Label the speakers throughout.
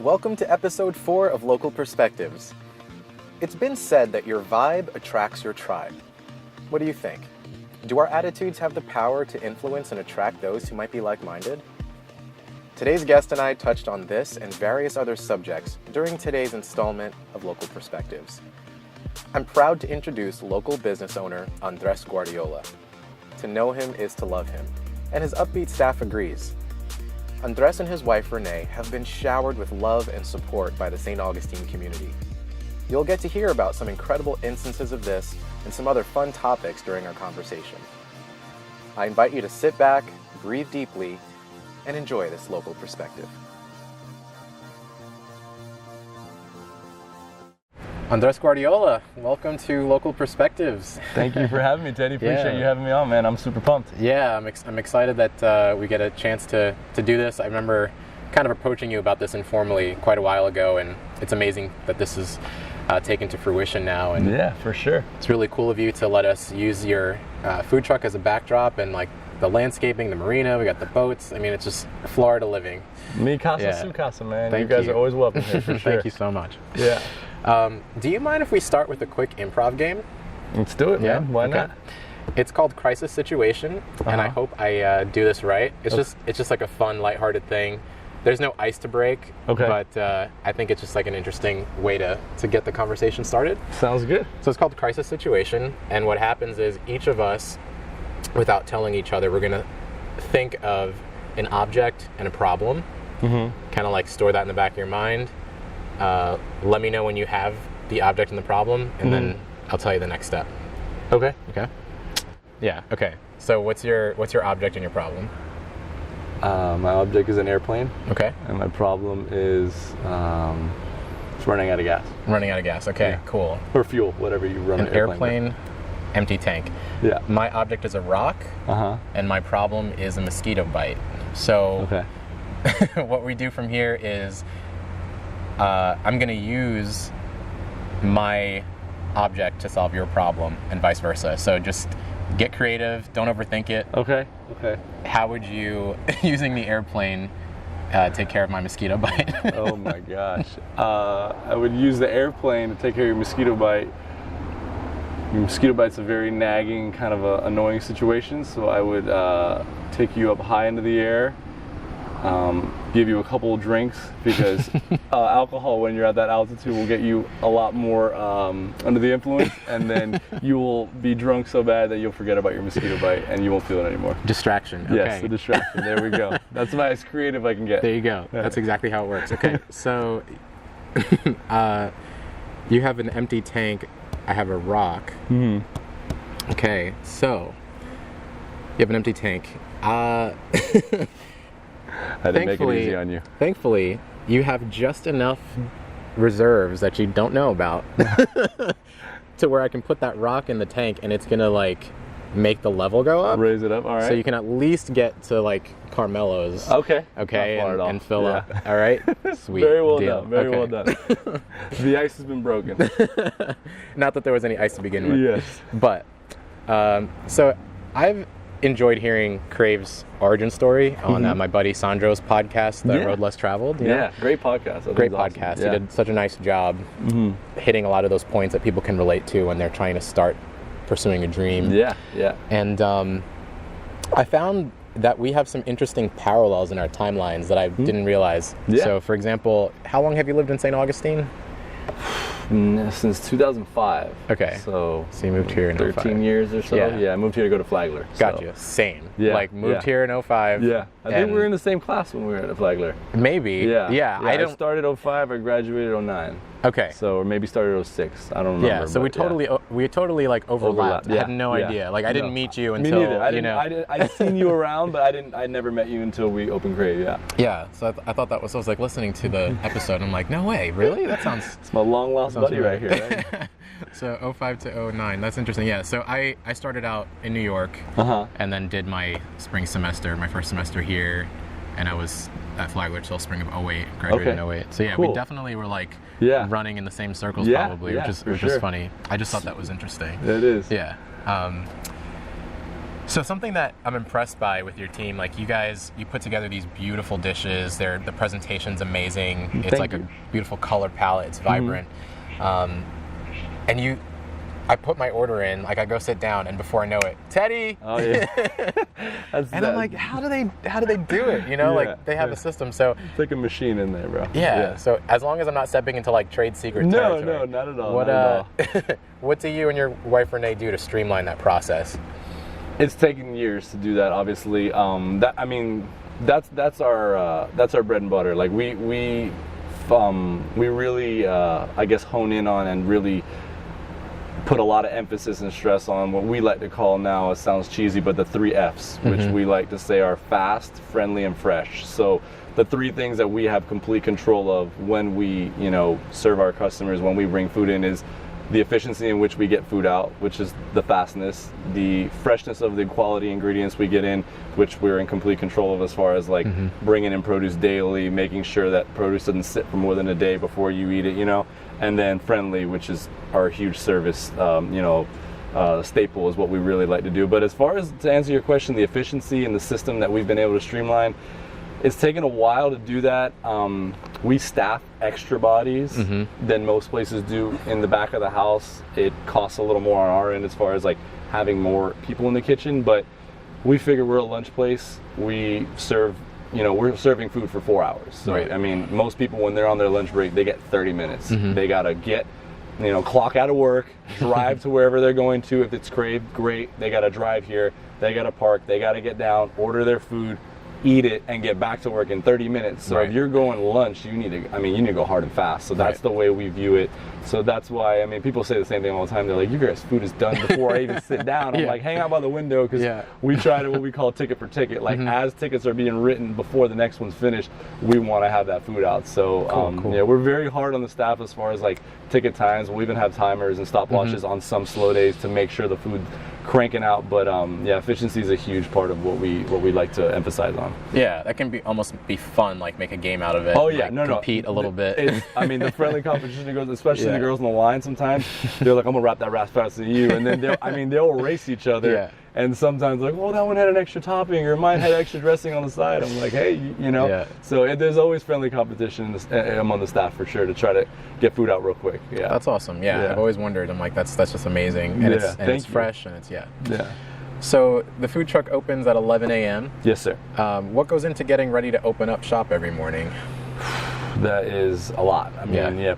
Speaker 1: Welcome to episode 4 of Local Perspectives. It's been said that your vibe attracts your tribe. What do you think? Do our attitudes have the power to influence and attract those who might be like-minded? Today's guest and I touched on this and various other subjects during today's installment of Local Perspectives. I'm proud to introduce local business owner Andres Guardiola. To know him is to love him, and his upbeat staff agrees. Andres and his wife Renee have been showered with love and support by the St. Augustine community. You'll get to hear about some incredible instances of this and some other fun topics during our conversation. I invite you to sit back, breathe deeply, and enjoy this local perspective. Andres Guardiola, welcome to Local Perspectives.
Speaker 2: Thank you for having me, Teddy. Appreciate you having me on, man. I'm super pumped.
Speaker 1: Yeah, I'm excited that we get a chance to do this. I remember kind of approaching you about this informally quite a while ago, and it's amazing that this is taken to fruition now. And
Speaker 2: yeah, for sure.
Speaker 1: It's really cool of you to let us use your food truck as a backdrop and like the landscaping, the marina, we got the boats. I mean, it's just Florida living.
Speaker 2: Mi casa, su casa, man.
Speaker 1: Thank
Speaker 2: you guys
Speaker 1: you.
Speaker 2: are always welcome here, for sure.
Speaker 1: Thank you so much.
Speaker 2: Yeah.
Speaker 1: Do you mind if we start with a quick improv game?
Speaker 2: Let's do it, man. Why not?
Speaker 1: It's called Crisis Situation, and I hope I do this right. It's just like a fun, lighthearted thing. There's no ice to break, but I think it's just like an interesting way to get the conversation started.
Speaker 2: Sounds good.
Speaker 1: So it's called Crisis Situation, and what happens is each of us, without telling each other, we're gonna think of an object and a problem, kind of like store that in the back of your mind. Let me know when you have the object and the problem, and then I'll tell you the next step.
Speaker 2: Okay.
Speaker 1: Yeah. Okay. So what's your object and your problem?
Speaker 2: My object is an airplane.
Speaker 1: Okay.
Speaker 2: And my problem is it's running out of gas.
Speaker 1: Running out of gas. Okay. Yeah. Cool.
Speaker 2: Or fuel, whatever you run
Speaker 1: an airplane, empty tank.
Speaker 2: Yeah.
Speaker 1: My object is a rock. And my problem is a mosquito bite. So what we do from here is I'm going to use my object to solve your problem and vice versa. So just get creative, don't overthink it.
Speaker 2: Okay.
Speaker 1: How would you, using the airplane, take care of my mosquito bite?
Speaker 2: Oh my gosh. I would use the airplane to take care of your mosquito bite. Your mosquito bite's a very nagging, kind of a annoying situation, so I would take you up high into the air, give you a couple of drinks, because alcohol when you're at that altitude will get you a lot more under the influence, and then you will be drunk so bad that you'll forget about your mosquito bite and you won't feel it anymore.
Speaker 1: Distraction. Okay.
Speaker 2: Yes, the distraction. There we go. That's about as creative I can get.
Speaker 1: There you go. That's exactly how it works. Okay, so you have an empty tank. I have a rock. Okay, so you have an empty tank.
Speaker 2: I didn't make it easy on you.
Speaker 1: Thankfully, you have just enough reserves that you don't know about to where I can put that rock in the tank and it's gonna like make the level go up.
Speaker 2: Raise it up, all right.
Speaker 1: So you can at least get to like Carmelo's.
Speaker 2: Okay.
Speaker 1: And fill up. All right. Sweet.
Speaker 2: Very well
Speaker 1: deal.
Speaker 2: done. Very well done. The ice has been broken.
Speaker 1: Not that there was any ice to begin with.
Speaker 2: Yes.
Speaker 1: But so I've enjoyed hearing Crave's origin story on my buddy Sandro's podcast, The Road Less Traveled. You know?
Speaker 2: Great podcast.
Speaker 1: Great podcast. He did such a nice job hitting a lot of those points that people can relate to when they're trying to start pursuing a dream.
Speaker 2: Yeah.
Speaker 1: And I found that we have some interesting parallels in our timelines that I didn't realize.
Speaker 2: Yeah.
Speaker 1: So, for example, how long have you lived in St. Augustine?
Speaker 2: Since 2005.
Speaker 1: Okay.
Speaker 2: So
Speaker 1: you moved here in
Speaker 2: 13 years or so. Yeah, I moved here to go to Flagler.
Speaker 1: Gotcha. Same.
Speaker 2: Yeah.
Speaker 1: Like moved here in 05.
Speaker 2: Yeah. I think we were in the same class when we were at Flagler.
Speaker 1: Maybe. Yeah.
Speaker 2: I started 05, I graduated 09.
Speaker 1: Okay.
Speaker 2: So, or maybe started 06. I don't remember.
Speaker 1: Yeah, so we totally like overlapped. I had no idea. Like I didn't meet you until,
Speaker 2: me neither. I'd seen you around, but I never met you until we opened Crave,
Speaker 1: Yeah, so I thought that was, I was like listening to the episode, I'm like, no way, really? That sounds...
Speaker 2: It's my long lost buddy right here, right?
Speaker 1: So 05 to 09, that's interesting. Yeah, so I started out in New York and then did my spring semester, my first semester here, and I was at Flagler till spring of 08, graduated in 08. So yeah, we definitely were like running in the same circles probably, which is funny. I just thought that was interesting.
Speaker 2: It is.
Speaker 1: Yeah. So something that I'm impressed by with your team, like you put together these beautiful dishes. The presentation's amazing. It's
Speaker 2: Thank
Speaker 1: like
Speaker 2: you.
Speaker 1: a beautiful color palette. It's vibrant. And I put my order in, like I go sit down, and before I know it, Teddy.
Speaker 2: Oh yeah.
Speaker 1: And I'm like, how do they do it? You know, like they have a system. So
Speaker 2: it's like a machine in there, bro.
Speaker 1: yeah. So as long as I'm not stepping into like trade secret territory.
Speaker 2: No, not at all.
Speaker 1: What
Speaker 2: not at all.
Speaker 1: What do you and your wife Renee do to streamline that process?
Speaker 2: It's taken years to do that, obviously. That's our bread and butter. Like we really I guess hone in on and really put a lot of emphasis and stress on what we like to call now, it sounds cheesy, but the 3 F's, which we like to say are fast, friendly, and fresh. So the 3 things that we have complete control of when we, serve our customers, when we bring food in, is the efficiency in which we get food out, which is the fastness, the freshness of the quality ingredients we get in, which we're in complete control of as far as like bringing in produce daily, making sure that produce doesn't sit for more than a day before you eat it, and then friendly, which is our huge service, staple is what we really like to do. But as far as to answer your question, the efficiency and the system that we've been able to streamline, it's taken a while to do that. We staff extra bodies than most places do in the back of the house. It costs a little more on our end as far as like having more people in the kitchen, but we figure we're a lunch place. We serve, we're serving food for 4 hours. So,
Speaker 1: Right.
Speaker 2: I mean, most people when they're on their lunch break, they get 30 minutes. They gotta get, clock out of work, drive to wherever they're going to. If it's Crave, great. They gotta drive here. They gotta park. They gotta get down, order their food, eat it, and get back to work in 30 minutes. So
Speaker 1: Right.
Speaker 2: if you're going lunch, you need to go hard and fast. So that's the way we view it. So that's why, people say the same thing all the time. They're like, you guys' food is done before I even sit down. I'm like, hang out by the window, because we try to what we call ticket for ticket. Like as tickets are being written before the next one's finished, we want to have that food out. So
Speaker 1: Cool.
Speaker 2: yeah, we're very hard on the staff as far as like ticket times. We'll even have timers and stopwatches on some slow days to make sure the food cranking out. But efficiency is a huge part of what we like to emphasize on.
Speaker 1: Yeah, that can almost be fun, like make a game out of it.
Speaker 2: Oh yeah,
Speaker 1: like, compete a little bit.
Speaker 2: The friendly competition goes, especially the girls on the line. Sometimes they're like, I'm gonna wrap that wrap faster than you, and then they'll race each other.
Speaker 1: Yeah.
Speaker 2: And sometimes like, well, that one had an extra topping, or mine had extra dressing on the side. I'm like, hey,
Speaker 1: Yeah.
Speaker 2: So there's always friendly competition among the staff for sure to try to get food out real quick. Yeah,
Speaker 1: That's awesome. Yeah,
Speaker 2: Yeah.
Speaker 1: I've always wondered. I'm like, that's just amazing, and
Speaker 2: Yeah,
Speaker 1: it's
Speaker 2: you.
Speaker 1: fresh, and it's
Speaker 2: Yeah.
Speaker 1: So the food truck opens at 11 a.m.
Speaker 2: Yes, sir.
Speaker 1: What goes into getting ready to open up shop every morning?
Speaker 2: That is a lot.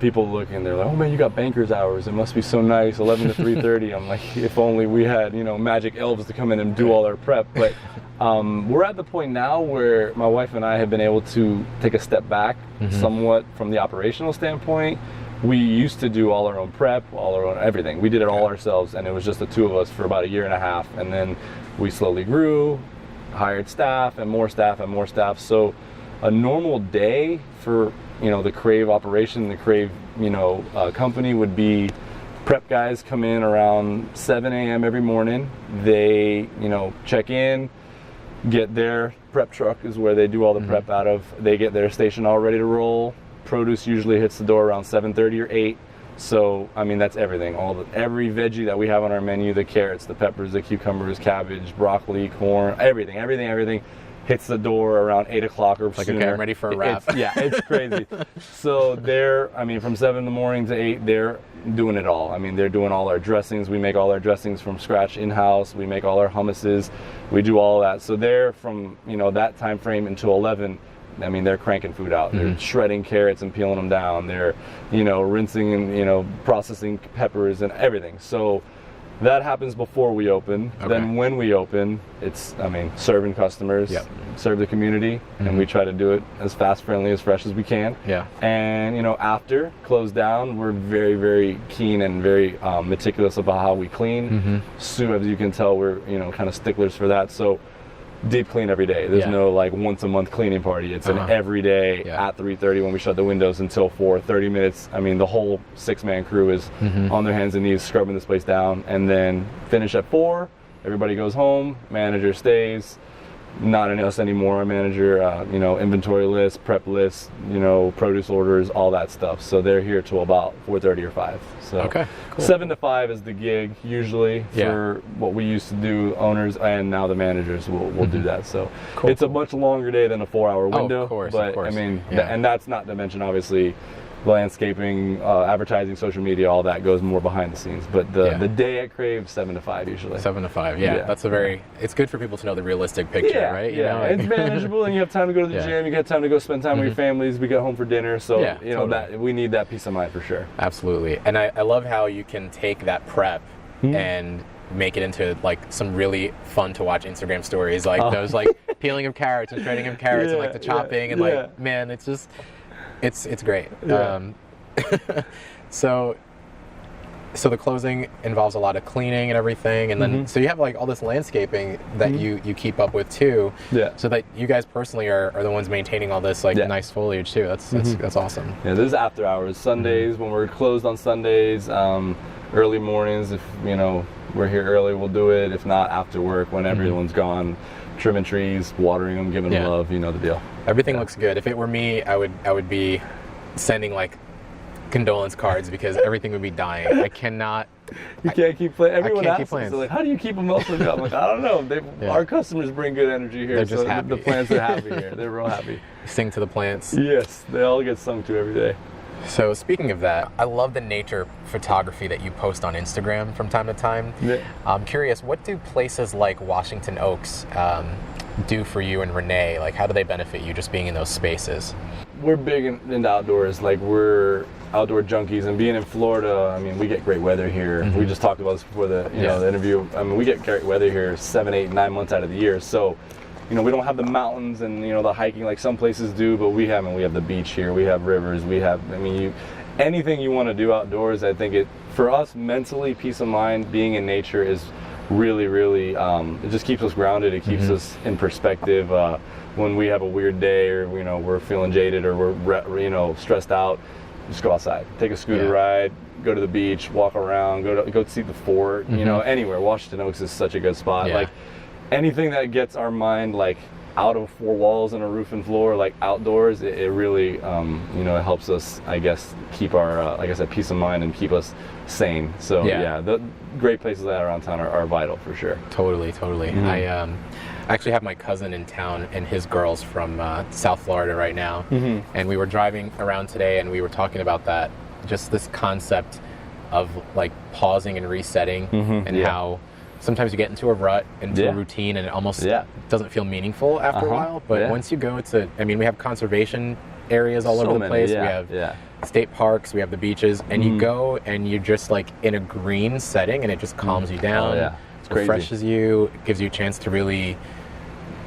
Speaker 2: People look and they're like, oh man, you got banker's hours. It must be so nice, 11 to 3:30. I'm like, if only we had, magic elves to come in and do all our prep. But we're at the point now where my wife and I have been able to take a step back somewhat from the operational standpoint. We used to do all our own prep, all our own everything. We did it all ourselves, and it was just the 2 of us for about a year and a half. And then we slowly grew, hired staff and more staff and more staff. So a normal day for the Crave operation, the Crave company would be prep guys come in around 7 a.m. every morning. They check in, get their prep truck is where they do all the prep out of. They get their station all ready to roll. Produce usually hits the door around 7:30 or 8. So that's everything. Every veggie that we have on our menu, the carrots, the peppers, the cucumbers, cabbage, broccoli, corn, everything hits the door around 8 o'clock or
Speaker 1: Like,
Speaker 2: sooner.
Speaker 1: okay, I'm ready for a wrap.
Speaker 2: It's crazy. So they're, from 7 in the morning to 8, they're doing it all. They're doing all our dressings. We make all our dressings from scratch in-house. We make all our hummuses. We do all that. So they're from, that time frame until 11, they're cranking food out. They're shredding carrots and peeling them down. They're, rinsing and, processing peppers and everything. So that happens before we open.
Speaker 1: Okay.
Speaker 2: Then when we open, it's, serving customers, serve the community, and we try to do it as fast, friendly, as fresh as we can.
Speaker 1: Yeah.
Speaker 2: And, after close down, we're very, very keen and very meticulous about how we clean. So as you can tell, we're, kind of sticklers for that. So deep clean every day. There's no like once a month cleaning party. It's an every day at 3:30 when we shut the windows until 4, 30 minutes. The whole 6-man crew is on their hands and knees scrubbing this place down, and then finish at 4. Everybody goes home, manager stays, not in us anymore. I manage your, inventory lists, prep lists, produce orders, all that stuff. So they're here till about 4:30 or 5. So
Speaker 1: Okay, cool.
Speaker 2: 7 to 5 is the gig usually for what we used to do, owners, and now the managers will do that. So it's a much longer day than a 4-hour window.
Speaker 1: Of course,
Speaker 2: but
Speaker 1: of course.
Speaker 2: I mean, and that's not to mention obviously landscaping, advertising, social media, all that goes more behind the scenes. But the day at Crave, 7 to 5 usually.
Speaker 1: 7 to 5, that's a very, it's good for people to know the realistic picture, right?
Speaker 2: It's manageable, and you have time to go to the gym, you get time to go spend time with your families, we get home for dinner, so that we need that peace of mind for sure.
Speaker 1: Absolutely. And I love how you can take that prep and make it into like some really fun to watch Instagram stories, like those like peeling of carrots and shredding of carrots and like the chopping and like, man, it's just, it's great. So the closing involves a lot of cleaning and everything, and then so you have like all this landscaping that you keep up with too. So that you guys personally are the ones maintaining all this like nice foliage too. That's awesome.
Speaker 2: Yeah, this is after hours. Sundays when we're closed on Sundays, early mornings if we're here early we'll do it. If not, after work when everyone's gone, trimming trees, watering them, giving them love, the deal.
Speaker 1: Everything looks good. If it were me, I would be sending like condolence cards because everything would be dying. I cannot.
Speaker 2: You can't keep plants. Everyone asks
Speaker 1: plants.
Speaker 2: us, like, how do you keep them healthy? I'm like, I don't know. Our customers bring good energy here.
Speaker 1: They're just
Speaker 2: so
Speaker 1: happy.
Speaker 2: The plants are happy here. They're real happy.
Speaker 1: Sing to the plants.
Speaker 2: Yes, they all get sung to every day.
Speaker 1: So speaking of that, I love the nature photography that you post on Instagram from time to time. I'm curious, what do places like Washington Oaks do for you and Renee? Like, how do they benefit you just being in those spaces?
Speaker 2: We're big into outdoors. Like, we're outdoor junkies, and being in Florida, I mean, we get great weather here. We just talked about this before the the interview. I mean, we get great weather here 7, 8, 9 months out of the year. So, we don't have the mountains and the hiking like some places do, but we have the beach here. We have rivers. We have, anything you want to do outdoors. I think for us mentally, peace of mind, being in nature is really, really. It just keeps us grounded. It keeps us in perspective. When we have a weird day, or we're feeling jaded, or we're stressed out, just go outside, take a scooter ride, go to the beach, walk around, go see the fort. Anywhere. Washington Oaks is such a good spot. Like anything that gets our mind like out of 4 walls and a roof and floor, like outdoors, it really it helps us, I guess, keep our like I said, peace of mind and keep us sane. So the great places that are around town are vital for sure.
Speaker 1: Totally. I actually have my cousin in town and his girl's from South Florida right now, and we were driving around today and we were talking about that, just this concept of like pausing and resetting, and how sometimes you get into a rut, into a routine, and it almost doesn't feel meaningful after a while. But once you go to, we have conservation areas all over the place. We have state parks, we have the beaches, and you go and you're just like in a green setting, and it just calms you down. It refreshes you, gives you a chance to really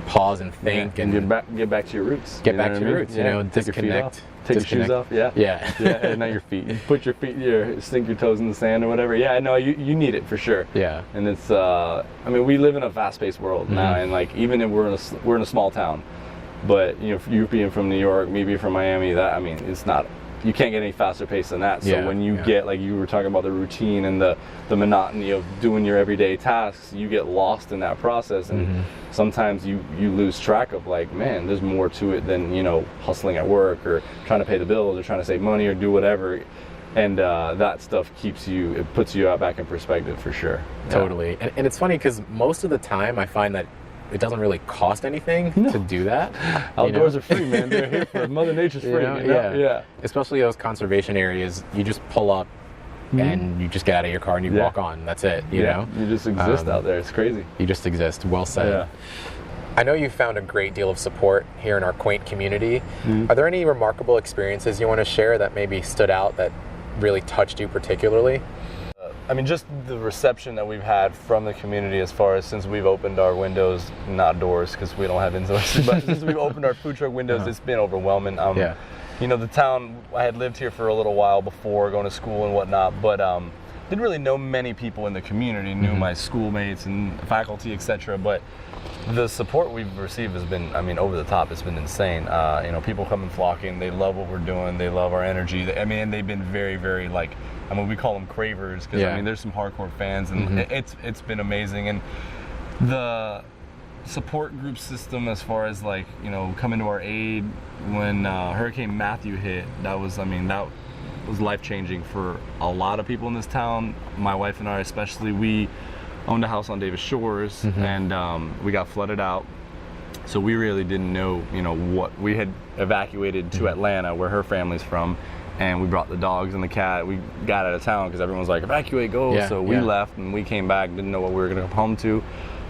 Speaker 1: pause and think and
Speaker 2: get back to your roots.
Speaker 1: Get back to your roots, disconnect.
Speaker 2: Take your shoes off, and not your feet. Put your feet, sink your toes in the sand or whatever. You need it for sure. And it's, we live in a fast-paced world now, and like even if we're in a small town, but you being from New York, me being from Miami, it's not. You can't get any faster pace than that. So when you get, like you were talking about, the routine and the monotony of doing your everyday tasks, you get lost in that process, and sometimes you lose track of like, man, there's more to it than hustling at work or trying to pay the bills or trying to save money or do whatever. And that stuff it puts you back in perspective for sure.
Speaker 1: Totally. And it's funny because most of the time I find that it doesn't really cost anything to do that.
Speaker 2: Outdoors are free, man. They're here for Mother Nature's free.
Speaker 1: Especially those conservation areas, you just pull up and you just get out of your car and you walk on. That's it. You know.
Speaker 2: You just exist out there. It's crazy.
Speaker 1: You just exist. Well said. I know you found a great deal of support here in our quaint community. Are there any remarkable experiences you want to share that maybe stood out that really touched you particularly?
Speaker 2: Just the reception that we've had from the community as far as since we've opened our windows, not doors because we don't have indoors, but since we've opened our food truck windows, it's been overwhelming. The town, I had lived here for a little while before going to school and whatnot, but didn't really know many people in the community, knew my schoolmates and faculty, etc. But the support we've received has been, over the top. It's been insane. People come and flocking. They love what we're doing. They love our energy. And they've been very, very we call them cravers because there's some hardcore fans, and it's been amazing. And support group system as far as like, you know, coming to our aid when Hurricane Matthew hit. That was life-changing for a lot of people in this town. My wife and I especially, we owned a house on Davis Shores, and we got flooded out. So we really didn't know, you know, what we had evacuated to Atlanta, where her family's from, and we brought the dogs and the cat. We got out of town because everyone was like, evacuate, go.
Speaker 1: Yeah,
Speaker 2: so we left, and we came back, didn't know what we were going to come home to.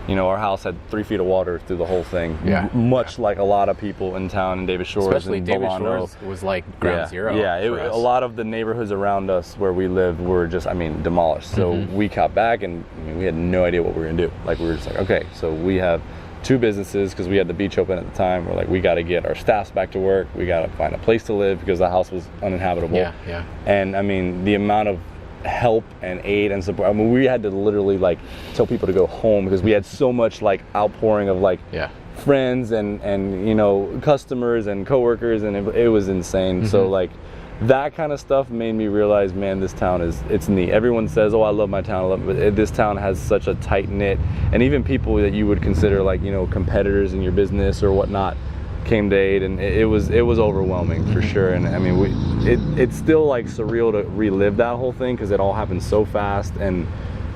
Speaker 2: You know, our house had 3 feet of water through the whole thing. Much like a lot of people in town in Davis Shores.
Speaker 1: Especially
Speaker 2: and
Speaker 1: Davis
Speaker 2: Volano.
Speaker 1: Shores was like ground zero.
Speaker 2: Yeah, a lot of the neighborhoods around us where we lived were just, demolished. So we got back, and we had no idea what we were going to do. Like, we were just like, okay, so we have 2 businesses because we had the beach open at the time. We're like, we got to get our staffs back to work. We got to find a place to live because the house was uninhabitable.
Speaker 1: Yeah.
Speaker 2: And the amount of help and aid and support. We had to literally like tell people to go home because we had so much like outpouring of like friends and you know, customers and coworkers, and it was insane. So like that kind of stuff made me realize, man, this town it's neat. Everyone says, oh, I love my town, I love it, but this town has such a tight knit, and even people that you would consider like, you know, competitors in your business or whatnot came to aid, and it was overwhelming for sure. And it's still like surreal to relive that whole thing because it all happened so fast, and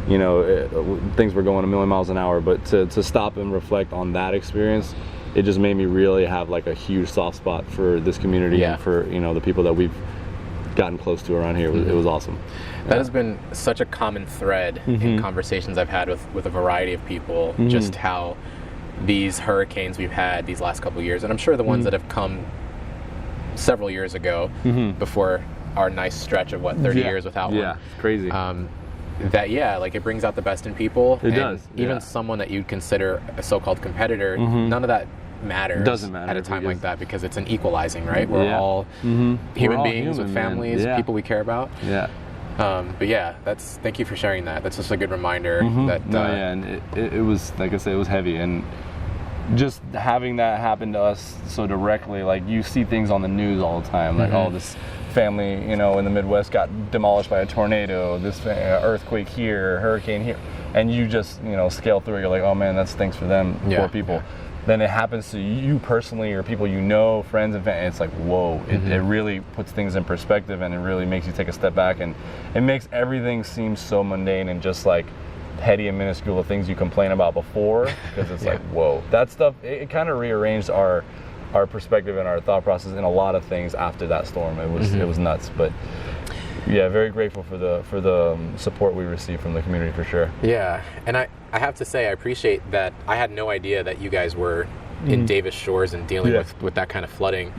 Speaker 2: you know, things were going a million miles an hour. But to stop and reflect on that experience, it just made me really have like a huge soft spot for this community and for, you know, the people that we've gotten close to around here. It was awesome.
Speaker 1: That has been such a common thread in conversations I've had with a variety of people, just how these hurricanes we've had these last couple of years, and I'm sure the ones that have come several years ago before our nice stretch of 30 years without one.
Speaker 2: Yeah, it's crazy.
Speaker 1: Like it brings out the best in people.
Speaker 2: It does.
Speaker 1: Even someone that you'd consider a so-called competitor, none of that matters.
Speaker 2: Doesn't matter
Speaker 1: at a time like that because it's an equalizing, right? We're all human beings with families, people we care about. But yeah, thank you for sharing that. That's just a good reminder that.
Speaker 2: And it was, like I said, it was heavy, and just having that happen to us so directly, like you see things on the news all the time, like oh, this family, you know, in the Midwest got demolished by a tornado, this earthquake here, hurricane here, and you just, you know, scale through it. You're like, oh man, that stinks for them, poor people. Then it happens to you personally, or people you know, friends and family. It's like, whoa, it really puts things in perspective, and it really makes you take a step back, and it makes everything seem so mundane and just like petty and minuscule of things you complain about before, because it's like, whoa, that stuff, it kind of rearranged our perspective and our thought process in a lot of things after that storm. It was nuts, but yeah, very grateful for the support we received from the community for sure.
Speaker 1: Yeah, and I have to say I appreciate that. I had no idea that you guys were in Davis Shores and dealing with that kind of flooding.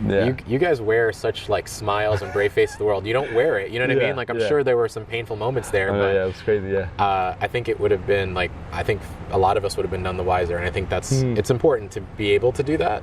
Speaker 1: You guys wear such like smiles and brave face to the world. You don't wear it, you know what I mean? Like I'm sure there were some painful moments there. But
Speaker 2: it was crazy.
Speaker 1: I think it would have been like, I think a lot of us would have been none the wiser, and I think that's it's important to be able to do that.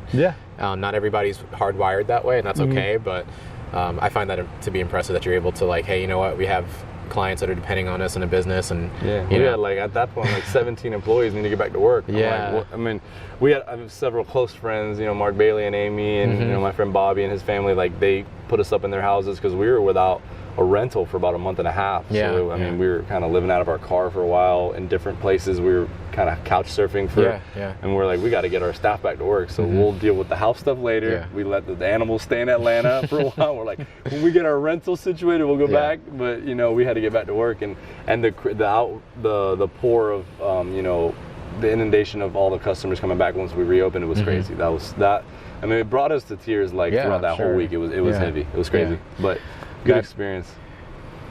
Speaker 1: Not everybody's hardwired that way, and that's okay, but I find that to be impressive that you're able to like, hey, you know what, we have clients that are depending on us in a business, and
Speaker 2: we had like at that point like 17 employees need to get back to work. We had several close friends, you know, Mark Bailey and Amy, and you know, my friend Bobby and his family, like they put us up in their houses because we were without a rental for about a month and a half. So I mean, we were kind of living out of our car for a while in different places. We were kind of couch surfing for and we're like, we got to get our staff back to work, so we'll deal with the house stuff later. We let the animals stay in Atlanta for a while. We're like, when we get our rental situated, we'll go back. But you know, we had to get back to work, and the pour of you know, the inundation of all the customers coming back once we reopened, it was crazy. I mean, it brought us to tears like throughout that whole week. It was heavy. It was crazy, but good experience.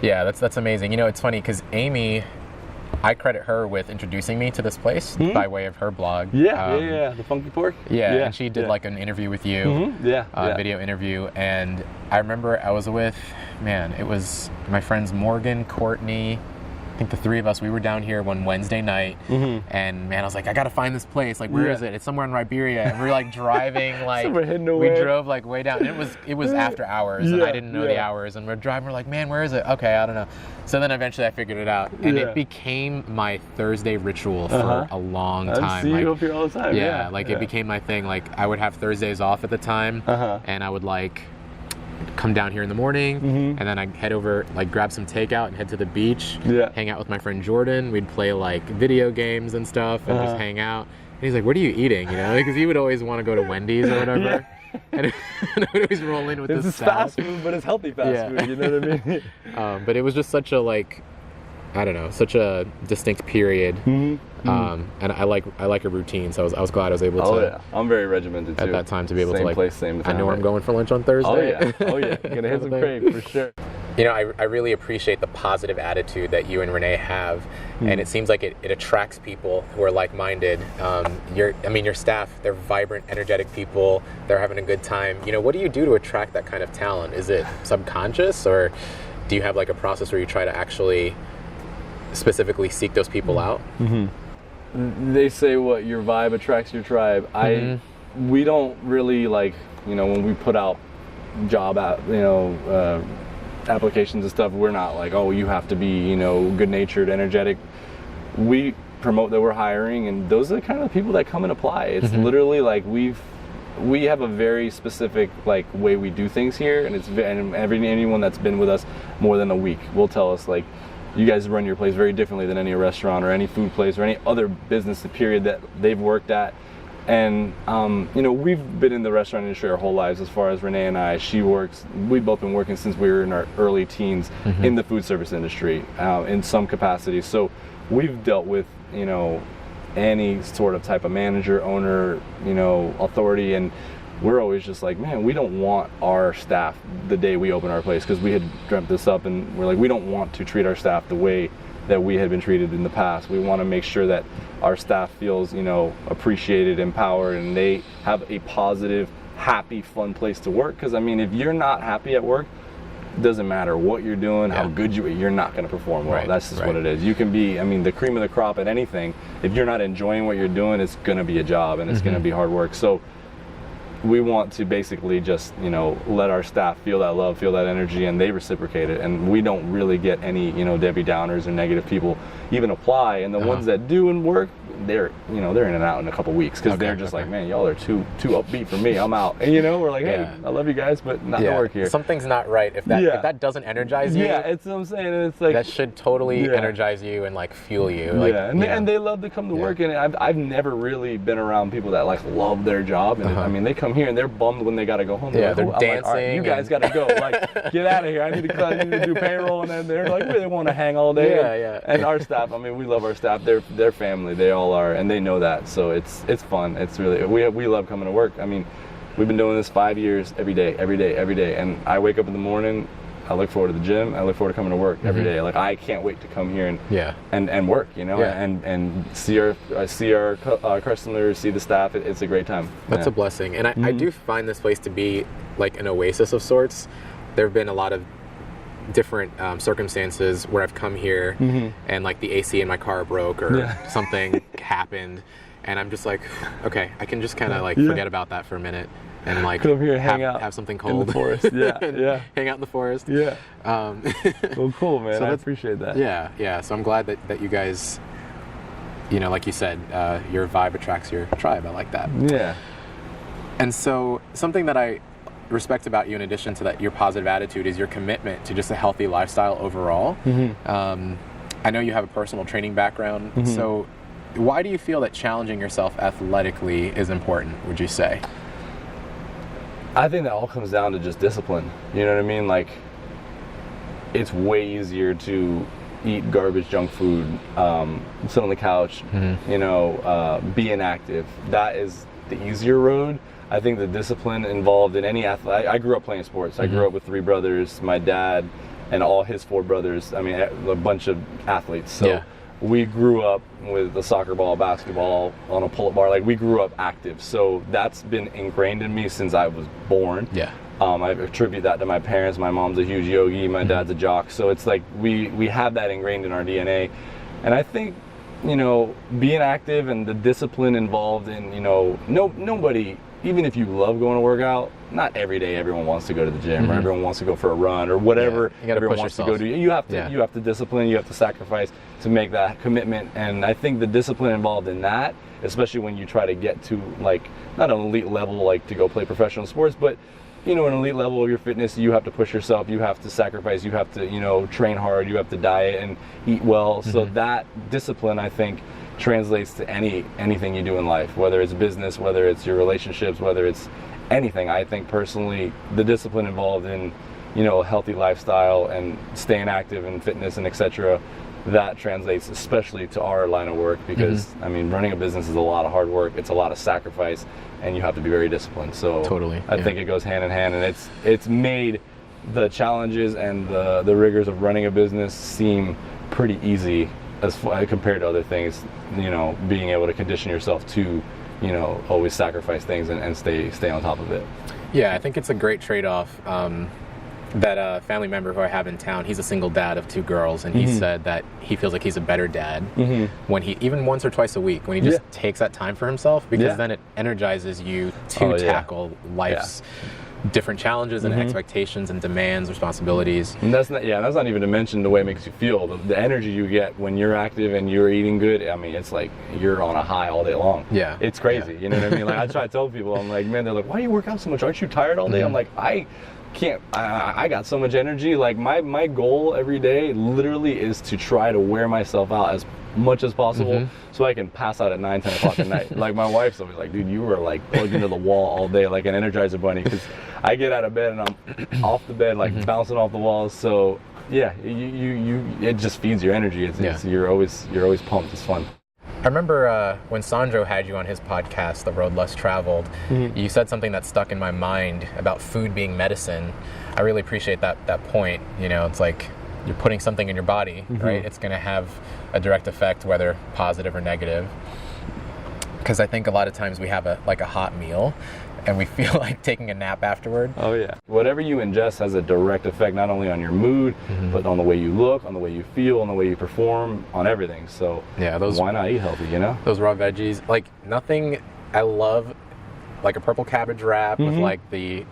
Speaker 2: Yeah,
Speaker 1: that's amazing. You know, it's funny because Amy, I credit her with introducing me to this place by way of her blog.
Speaker 2: The Funky Pork.
Speaker 1: And she did like an interview with you, video interview, and I remember I was with, it was my friends Morgan, Courtney, I think the 3 of us, we were down here one Wednesday night, and I was like, I gotta find this place. Like, where is it? It's somewhere in Liberia. And we were like driving, like we drove like way down. And it was after hours, and I didn't know the hours. And we're driving, we're like, man, where is it? Okay, I don't know. So then eventually I figured it out, and it became my Thursday ritual for a long time.
Speaker 2: I see you up here all the time.
Speaker 1: It became my thing. Like I would have Thursdays off at the time, and I would like come down here in the morning, and then I'd head over, like grab some takeout and head to the beach, hang out with my friend Jordan. We'd play like video games and stuff and just hang out. he's like, what are you eating? You know, because he would always want to go to Wendy's or whatever.
Speaker 2: Yeah.
Speaker 1: And I would always roll in with
Speaker 2: This
Speaker 1: this
Speaker 2: is fast food, but it's healthy fast food. You know what I mean?
Speaker 1: But it was just such a I don't know, such a distinct period. And I like a routine, so I was glad I was able to.
Speaker 2: Oh yeah, I'm very regimented too.
Speaker 1: At that time to be able
Speaker 2: same
Speaker 1: to
Speaker 2: place, same time.
Speaker 1: I know where I'm going for lunch on Thursday.
Speaker 2: Oh yeah, you're gonna hit some Crave for sure.
Speaker 1: You know, I really appreciate the positive attitude that you and Renee have, and it seems like it attracts people who are like-minded. Your staff, they're vibrant, energetic people. They're having a good time. You know, what do you do to attract that kind of talent? Is it subconscious, or do you have like a process where you try to actually specifically seek those people out?
Speaker 2: They say what your vibe attracts your tribe. We don't really when we put out job applications and stuff, we're not like, oh, you have to be good-natured, energetic. We promote that we're hiring, and those are the kind of people that come and apply. It's literally like we have a very specific way we do things here, and anyone that's been with us more than a week will tell us you guys run your place very differently than any restaurant or any food place or any other business period that they've worked at. And we've been in the restaurant industry our whole lives. As far as Renee and I, we've both been working since we were in our early teens in the food service industry in some capacity. So we've dealt with any sort of type of manager, owner, authority, and we're always just like, man, we don't want our staff the day we open our place, because we had dreamt this up, and we're like, we don't want to treat our staff the way that we had been treated in the past. We want to make sure that our staff feels, appreciated, empowered, and they have a positive, happy, fun place to work. Because if you're not happy at work, it doesn't matter what you're doing, how good you're not going to perform well. That's just what it is. You can be, the cream of the crop at anything. If you're not enjoying what you're doing, it's going to be a job, and it's going to be hard work. So we want to basically just, let our staff feel that love, feel that energy, and they reciprocate it. And we don't really get any, Debbie Downers or negative people even apply. And the ones that do and work, they're in and out in a couple weeks, because they're just like, man, y'all are too upbeat for me. I'm out. And we're like, hey, I love you guys, but not to work here.
Speaker 1: Something's not right if that doesn't energize you.
Speaker 2: Yeah, it's what I'm saying. And it's like
Speaker 1: that should totally energize you and fuel you.
Speaker 2: And they love to come to work. And I've never really been around people that love their job. And they come here and they're bummed when they got to go home.
Speaker 1: They're
Speaker 2: like,
Speaker 1: dancing.
Speaker 2: Like, all right, you guys got to go. Get out of here. I need to do payroll. And then they're like, they want to hang all day. And our staff, we love our staff. They're family. They all are, and they know that. So it's fun. It's really, we love coming to work. We've been doing this 5 years, every day. And I wake up in the morning, I look forward to the gym, I look forward to coming to work every day. I can't wait to come here and work, and see our customers, see the staff. It's a great time.
Speaker 1: That's a blessing. And I do find this place to be like an oasis of sorts. There have been a lot of different circumstances where I've come here and the AC in my car broke or something happened, and I'm just like, okay, I can just kind of forget about that for a minute and
Speaker 2: come here and hang out,
Speaker 1: have something cold
Speaker 2: in the forest.
Speaker 1: Hang out in the forest.
Speaker 2: Well, cool, man. So I appreciate that.
Speaker 1: So I'm glad that you guys, like you said, your vibe attracts your tribe. I like that. And so something that I respect about you, in addition to that, your positive attitude, is your commitment to just a healthy lifestyle overall. I know you have a personal training background, so why do you feel that challenging yourself athletically is important, would you say?
Speaker 2: I think that all comes down to just discipline. You know what I mean? It's way easier to eat garbage junk food, sit on the couch, be inactive. That is the easier road. I think the discipline involved in any athlete. I grew up playing sports. I grew up with 3 brothers, my dad, and all his 4 brothers. A bunch of athletes. So we grew up with a soccer ball, basketball, on a pull-up bar. We grew up active. So that's been ingrained in me since I was born. I attribute that to my parents. My mom's a huge yogi. My dad's a jock. So it's we have that ingrained in our DNA. And I think, being active and the discipline involved in, nobody, even if you love going to work out, not every day everyone wants to go to the gym or everyone wants to go for a run or whatever everyone wants to go do. You have to discipline, you have to sacrifice to make that commitment. And I think the discipline involved in that, especially when you try to get to not an elite level to go play professional sports, but an elite level of your fitness, you have to push yourself, you have to sacrifice, you have to train hard, you have to diet and eat well. So that discipline, I think, translates to anything you do in life, whether it's business, whether it's your relationships, whether it's anything. I think personally, the discipline involved in, a healthy lifestyle and staying active and fitness and etc., that translates especially to our line of work because, running a business is a lot of hard work. It's a lot of sacrifice, and you have to be very disciplined. So
Speaker 1: totally,
Speaker 2: I think it goes hand in hand, and it's made the challenges and the rigors of running a business seem pretty easy as compared to other things. Being able to condition yourself to, always sacrifice things and stay on top of it.
Speaker 1: Yeah, I think it's a great trade-off. That family member who I have in town, he's a single dad of 2 girls, and he said that he feels like he's a better dad when he, even once or twice a week, when he just takes that time for himself, because then it energizes you to tackle life's different challenges and expectations and demands, responsibilities.
Speaker 2: And that's not even to mention the way it makes you feel. The energy you get when you're active and you're eating good, it's like you're on a high all day long.
Speaker 1: Yeah.
Speaker 2: It's crazy, you know what I mean? Like, I try to tell people, I'm like, man, they're like, why do you work out so much? Aren't you tired all day? I'm like, I got so much energy. Like my goal every day literally is to try to wear myself out as much as possible so I can pass out at 9, 10 o'clock at night. Like my wife's always like, dude, you were like plugged into the wall all day like an Energizer bunny, because I get out of bed and I'm off the bed like bouncing off the walls. So yeah, you it just feeds your energy. You're always pumped. It's fun.
Speaker 1: I remember when Sandro had you on his podcast, The Road Less Traveled, you said something that stuck in my mind about food being medicine. I really appreciate that point. It's like you're putting something in your body, right? It's going to have a direct effect, whether positive or negative. Because I think a lot of times we have a hot meal and we feel like taking a nap afterward.
Speaker 2: Oh yeah. Whatever you ingest has a direct effect not only on your mood, but on the way you look, on the way you feel, on the way you perform, on everything. So why not eat healthy,
Speaker 1: Those raw veggies, like nothing. I love like a purple cabbage wrap with like the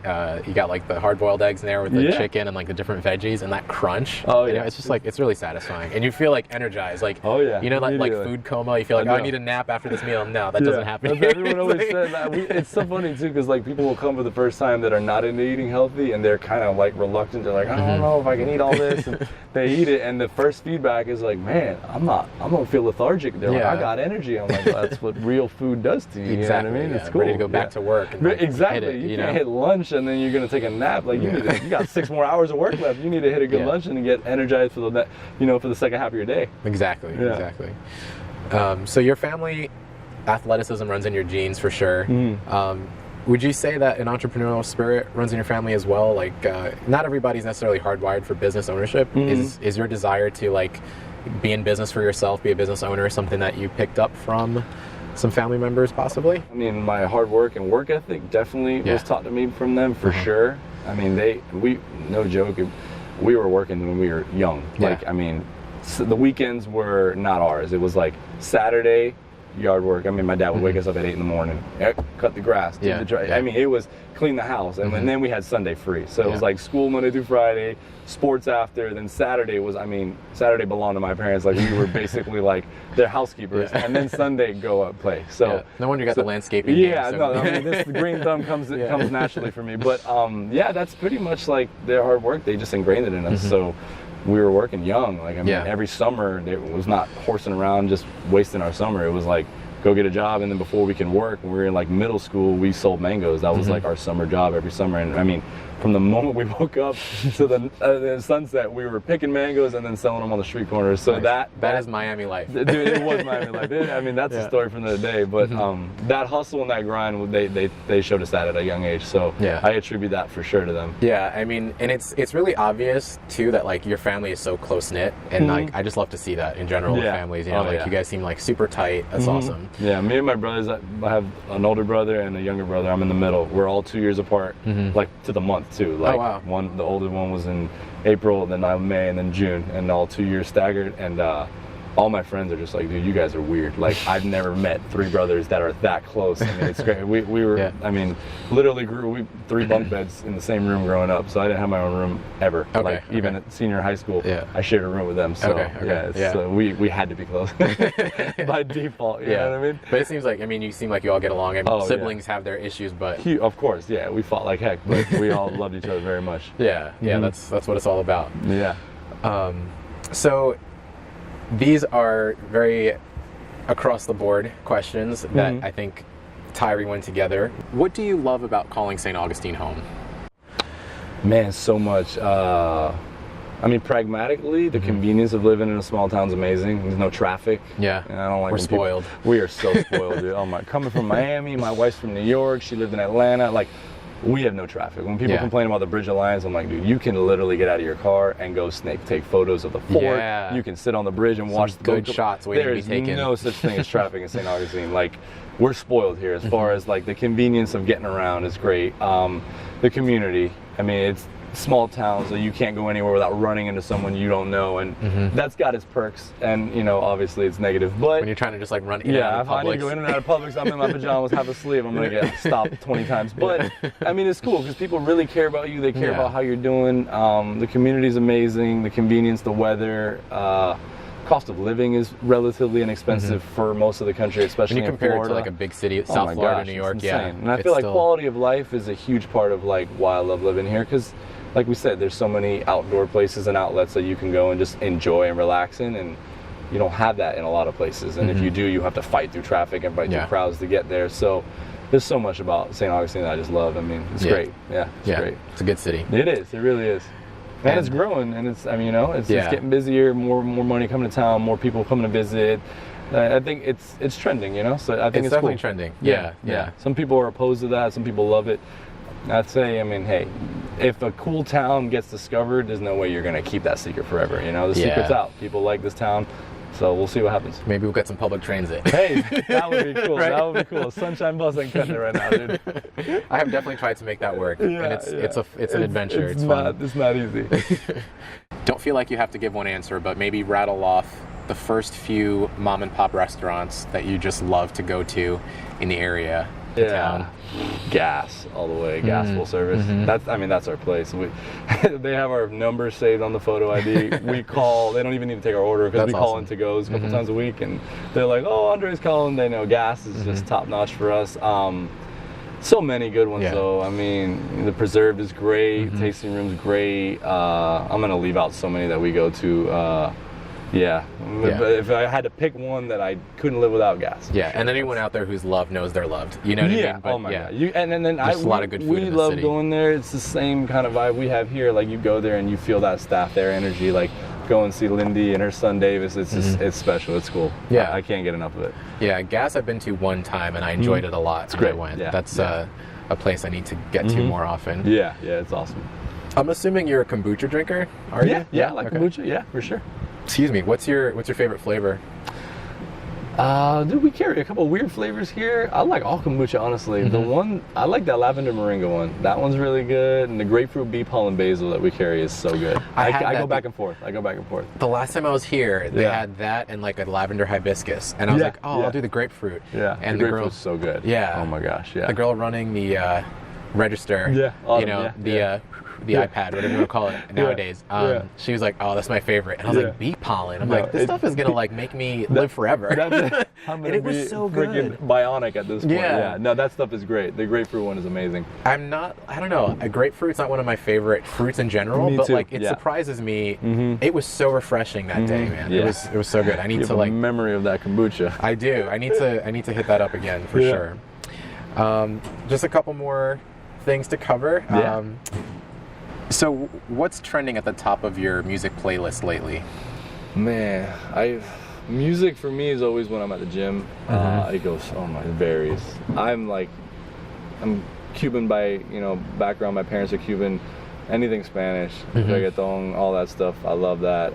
Speaker 1: you got like the hard-boiled eggs in there with the chicken and like the different veggies and that crunch. It's just like, it's really satisfying, and you feel like energized, like like food coma. You feel like, I need a nap after this meal. No, that doesn't happen here.
Speaker 2: Everyone always said that. It's so funny too, because like people will come for the first time that are not into eating healthy, and they're kind of like reluctant. They're like, I don't know if I can eat all this, and they eat it, and the first feedback is like, man, I'm gonna feel lethargic. They're like, I got energy. I'm like, well, that's what real food does to you.
Speaker 1: Exactly.
Speaker 2: You know what I mean? It's cool.
Speaker 1: Ready to go back to work. And, like,
Speaker 2: exactly. You can't hit lunch and then you're gonna take a nap. Like you got 6 more hours of work left. You need to hit a good lunch and get energized for the second half of your day.
Speaker 1: Exactly. So your family athleticism runs in your genes for sure. Would you say that an entrepreneurial spirit runs in your family as well? Like not everybody's necessarily hardwired for business ownership. Is your desire to like be in business for yourself, be a business owner, something that you picked up from some family members possibly?
Speaker 2: I mean, my hard work and work ethic definitely was taught to me from them for sure. I mean, no joke, we were working when we were young. Like, I mean, so the weekends were not ours. It was like Saturday, yard work. I mean, my dad would wake us up at 8 in the morning, cut the grass, do the dry. I mean, it was clean the house, and then we had Sunday free. So it was like school Monday through Friday, sports after, then Saturday Saturday belonged to my parents. Like we were basically like their housekeepers, and then Sunday go up play. So
Speaker 1: no wonder you got the landscaping.
Speaker 2: Yeah, no, I mean, the green thumb comes naturally for me. But that's pretty much like their hard work. They just ingrained it in us. So we were working young. Like, I mean, every summer it was not horsing around, just wasting our summer. It was like, go get a job, and then before we can work, when we were in like middle school, we sold mangoes. That was like our summer job every summer. And I mean, from the moment we woke up to the sunset, we were picking mangoes and then selling them on the street corners. So that
Speaker 1: is Miami life.
Speaker 2: Dude, it was Miami life. I mean, that's a story from the day. But that hustle and that grind, they showed us that at a young age. So I attribute that for sure to them.
Speaker 1: Yeah, I mean, and it's really obvious too that like your family is so close knit, and like I just love to see that in general with families. You know, you guys seem like super tight. That's awesome. Yeah,
Speaker 2: me and my brothers, I have an older brother and a younger brother. I'm in the middle. We're all 2 years apart, like to the month too. Like the older one was in April, then I'm May, and then June, and all 2 years staggered. And all my friends are just like, dude, you guys are weird. Like, I've never met 3 brothers that are that close. I mean, it's great. We were, I mean, literally grew 3 bunk beds in the same room growing up. So I didn't have my own room ever. Even at senior high school, I shared a room with them. So we had to be close by default. You know what I mean?
Speaker 1: But it seems like, I mean, you seem like you all get along. I mean, siblings have their issues, but
Speaker 2: of course, we fought like heck, but we all loved each other very much.
Speaker 1: That's what it's all about.
Speaker 2: Yeah.
Speaker 1: So these are very across the board questions that I think tie everyone together. What do you love about calling St. Augustine home?
Speaker 2: Man, so much. I mean, pragmatically, the convenience of living in a small town is amazing. There's no traffic.
Speaker 1: Yeah,
Speaker 2: and I don't like
Speaker 1: we're spoiled.
Speaker 2: We are so spoiled, dude. Oh my! Coming from Miami, my wife's from New York. She lived in Atlanta. Like, we have no traffic. When people complain about the Bridge Alliance, I'm like, dude, you can literally get out of your car and go take photos of the fort.
Speaker 1: Yeah.
Speaker 2: You can sit on the bridge and watch the
Speaker 1: good shots waiting to be taken.
Speaker 2: There is no such thing as traffic in St. Augustine. Like, we're spoiled here as far as like the convenience of getting around is great. The community. I mean, it's small town, so you can't go anywhere without running into someone you don't know, and that's got its perks, and you know, obviously it's negative, but
Speaker 1: when you're trying to just like run in and out of
Speaker 2: if I need to go in and out of Publix, I'm in my pajamas, half asleep, I'm gonna get stopped 20 times, but I mean, it's cool because people really care about you, they care about how you're doing. The community's amazing, the convenience, the weather, cost of living is relatively inexpensive for most of the country, especially
Speaker 1: when you compare
Speaker 2: Florida.
Speaker 1: it to like a big city, South Florida, New York.
Speaker 2: And I feel like quality of life is a huge part of like why I love living here, because like we said, there's so many outdoor places and outlets that you can go and just enjoy and relax in, and you don't have that in a lot of places, and if you do, you have to fight through traffic and fight through crowds to get there. So there's so much about St. Augustine that I just love. I mean, it's great. It's great.
Speaker 1: It's a good city.
Speaker 2: It is. It really is. And it's growing, and it's, I mean, you know, it's getting busier, more money coming to town, more people coming to visit. I think it's trending, you know, so I think it's
Speaker 1: definitely
Speaker 2: cool.
Speaker 1: trending. Yeah.
Speaker 2: Some people are opposed to that, some people love it. I'd say, I mean, hey, if a cool town gets discovered, there's no way you're going to keep that secret forever, you know, the secret's out. People like this town, so we'll see what happens.
Speaker 1: Maybe we'll get some public transit.
Speaker 2: Hey, that would be cool. Right? That would be cool. Sunshine Bus ain't cutting it right now, dude.
Speaker 1: I have definitely tried to make that work, and it's an adventure. It's fun.
Speaker 2: It's not easy.
Speaker 1: Don't feel like you have to give one answer, but maybe rattle off the first few mom and pop restaurants that you just love to go to in the area. Town.
Speaker 2: Gas all the way, gas full service. That's our place. They have our number saved on the photo ID. We call, they don't even need to take our order because we call in to goes a couple times a week, and they're like, oh, Andres calling. They know gas is just top notch for us. So many good ones though. I mean, the Preserved is great, tasting room's great. I'm gonna leave out so many that we go to. But if I had to pick one that I couldn't live without, gas.
Speaker 1: Yeah, and anyone out there who's loved knows they're loved. You know what I mean? But,
Speaker 2: oh my God. And then
Speaker 1: there's a lot of good food in the
Speaker 2: love
Speaker 1: city.
Speaker 2: going there. It's the same kind of vibe we have here. Like, you go there and you feel that staff there energy. Like, go and see Lindy and her son Davis. It's just, it's special. It's cool.
Speaker 1: Yeah.
Speaker 2: I can't get enough of it.
Speaker 1: Yeah, Gas I've been to one time and I enjoyed it a lot. It's
Speaker 2: great.
Speaker 1: I went.
Speaker 2: Yeah.
Speaker 1: That's a place I need to get to more often.
Speaker 2: Yeah, it's awesome.
Speaker 1: I'm assuming you're a kombucha drinker, are you?
Speaker 2: Yeah, like kombucha. Yeah, for sure.
Speaker 1: Excuse me, what's your favorite flavor?
Speaker 2: Dude, we carry a couple of weird flavors here. I like all kombucha, honestly. The one, I like that lavender moringa one. That one's really good. And the grapefruit bee pollen basil that we carry is so good. I go back and forth.
Speaker 1: The last time I was here, they had that and like a lavender hibiscus. And I was like, I'll do the grapefruit.
Speaker 2: Yeah,
Speaker 1: and
Speaker 2: the grapefruit's so good.
Speaker 1: Yeah.
Speaker 2: Oh my gosh, yeah.
Speaker 1: The girl running the register, the iPad, whatever you want to call it nowadays. She was like, "Oh, that's my favorite." And I was like, "Bee pollen." I'm like, "This stuff is gonna like make me live forever."
Speaker 2: I'm
Speaker 1: and it was so good.
Speaker 2: Freaking bionic at this point. Yeah. No, that stuff is great. The grapefruit one is amazing.
Speaker 1: I don't know. A grapefruit's not one of my favorite fruits in general, but like it surprises me. It was so refreshing that day, man. It was so good. I need to like
Speaker 2: memory of that kombucha.
Speaker 1: I do. I need to hit that up again for sure. Just a couple more things to cover. So what's trending at the top of your music playlist lately?
Speaker 2: Man, music for me is always when I'm at the gym. It goes, it varies. I'm Cuban by, background. My parents are Cuban. Anything Spanish, reggaeton, all that stuff. I love that.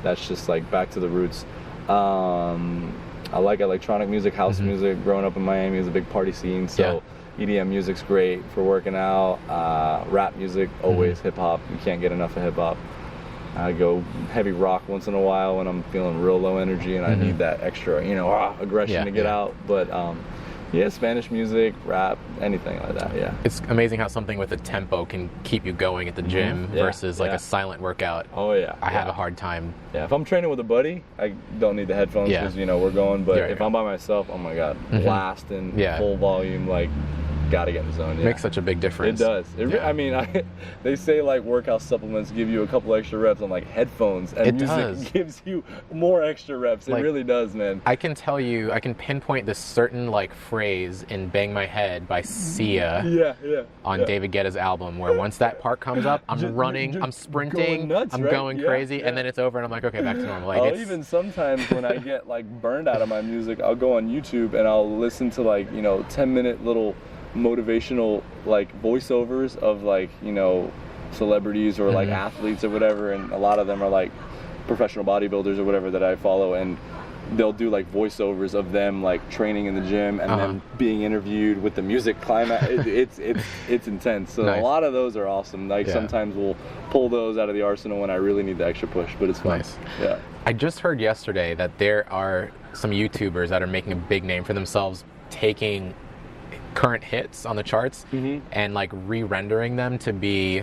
Speaker 2: That's just like back to the roots. I like electronic music, house music. Growing up in Miami is a big party scene, so EDM music's great for working out. Rap music, always hip hop. You can't get enough of hip hop. I go heavy rock once in a while when I'm feeling real low energy and I need that extra, aggression to get out. But Spanish music, rap, anything like that. Yeah.
Speaker 1: It's amazing how something with a tempo can keep you going at the gym versus like a silent workout.
Speaker 2: Oh yeah.
Speaker 1: I have a hard time.
Speaker 2: Yeah. If I'm training with a buddy, I don't need the headphones because we're going. But if I'm by myself, oh my God, blast and full volume, like gotta get in the zone. Yeah.
Speaker 1: Makes such a big
Speaker 2: It
Speaker 1: difference.
Speaker 2: does.
Speaker 1: Yeah.
Speaker 2: I mean, they say like workout supplements give you a couple extra reps on like headphones, and
Speaker 1: It
Speaker 2: music
Speaker 1: does.
Speaker 2: gives you more extra reps. It
Speaker 1: Like,
Speaker 2: really does, man.
Speaker 1: I can tell you, I can pinpoint this certain like phrase in "Bang My Head" by Sia
Speaker 2: Yeah.
Speaker 1: on David Guetta's album, where once that part comes up, I'm running, I'm sprinting,
Speaker 2: going nuts,
Speaker 1: I'm
Speaker 2: right?
Speaker 1: going
Speaker 2: Yeah,
Speaker 1: crazy,
Speaker 2: yeah.
Speaker 1: and then it's over, and I'm like, okay, back to normal. Like,
Speaker 2: I'll
Speaker 1: it's,
Speaker 2: even sometimes when I get like burned out of my music, I'll go on YouTube and I'll listen to like 10-minute little motivational like voiceovers of like celebrities or like athletes or whatever, and a lot of them are like professional bodybuilders or whatever that I follow, and they'll do like voiceovers of them like training in the gym and then being interviewed with the music climax. It's intense. So
Speaker 1: Nice.
Speaker 2: a lot of those are awesome. Like
Speaker 1: Yeah.
Speaker 2: sometimes we'll pull those out of the arsenal when I really need the extra push, but it's fun.
Speaker 1: Nice.
Speaker 2: Yeah.
Speaker 1: I just heard yesterday that there are some YouTubers that are making a big name for themselves, taking current hits on the charts and like re-rendering them to be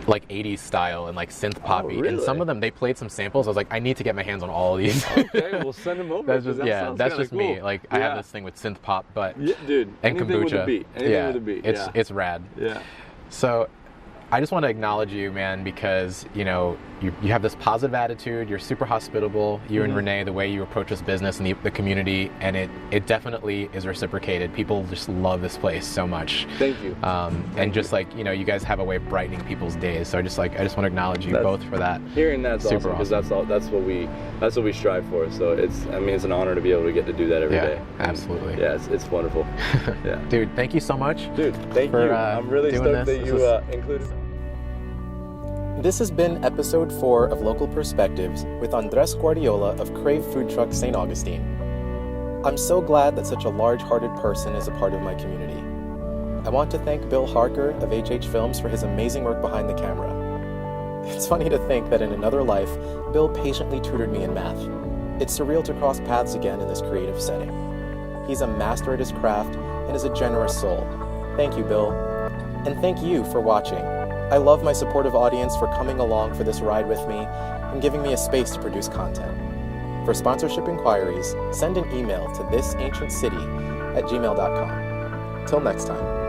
Speaker 1: like 80s style and like synth poppy.
Speaker 2: really?
Speaker 1: And some of them, they played some samples. I was like, I need to get my hands on all of these.
Speaker 2: Okay, we'll send them over.
Speaker 1: That's just that's just me.
Speaker 2: Cool.
Speaker 1: Like I have this thing with synth pop, but
Speaker 2: Yeah, dude.
Speaker 1: and
Speaker 2: anything
Speaker 1: kombucha.
Speaker 2: with a beat. Anything
Speaker 1: yeah,
Speaker 2: with a beat.
Speaker 1: it's rad.
Speaker 2: Yeah.
Speaker 1: So I just want to acknowledge you, man, because you have this positive attitude. You're super hospitable. You and Renee, the way you approach this business and the community, and it definitely is reciprocated. People just love this place so much.
Speaker 2: Thank you.
Speaker 1: And just like you guys have a way of brightening people's days. So I just want to acknowledge you both for that.
Speaker 2: Hearing that's
Speaker 1: Super
Speaker 2: awesome because that's what we strive for. So it's an honor to be able to get to do that every day. And
Speaker 1: absolutely.
Speaker 2: yeah, it's wonderful. Yeah.
Speaker 1: Dude, thank you so much.
Speaker 2: Dude, thank
Speaker 1: for,
Speaker 2: you. I'm really
Speaker 1: doing
Speaker 2: stoked
Speaker 1: this.
Speaker 2: that you included.
Speaker 1: This has been episode 4 of Local Perspectives with Andres Guardiola of Crave Food Truck St. Augustine. I'm so glad that such a large-hearted person is a part of my community. I want to thank Bill Harker of HH Films for his amazing work behind the camera. It's funny to think that in another life, Bill patiently tutored me in math. It's surreal to cross paths again in this creative setting. He's a master at his craft and is a generous soul. Thank you, Bill. And thank you for watching. I love my supportive audience for coming along for this ride with me and giving me a space to produce content. For sponsorship inquiries, send an email to thisancientcity@gmail.com. Till next time.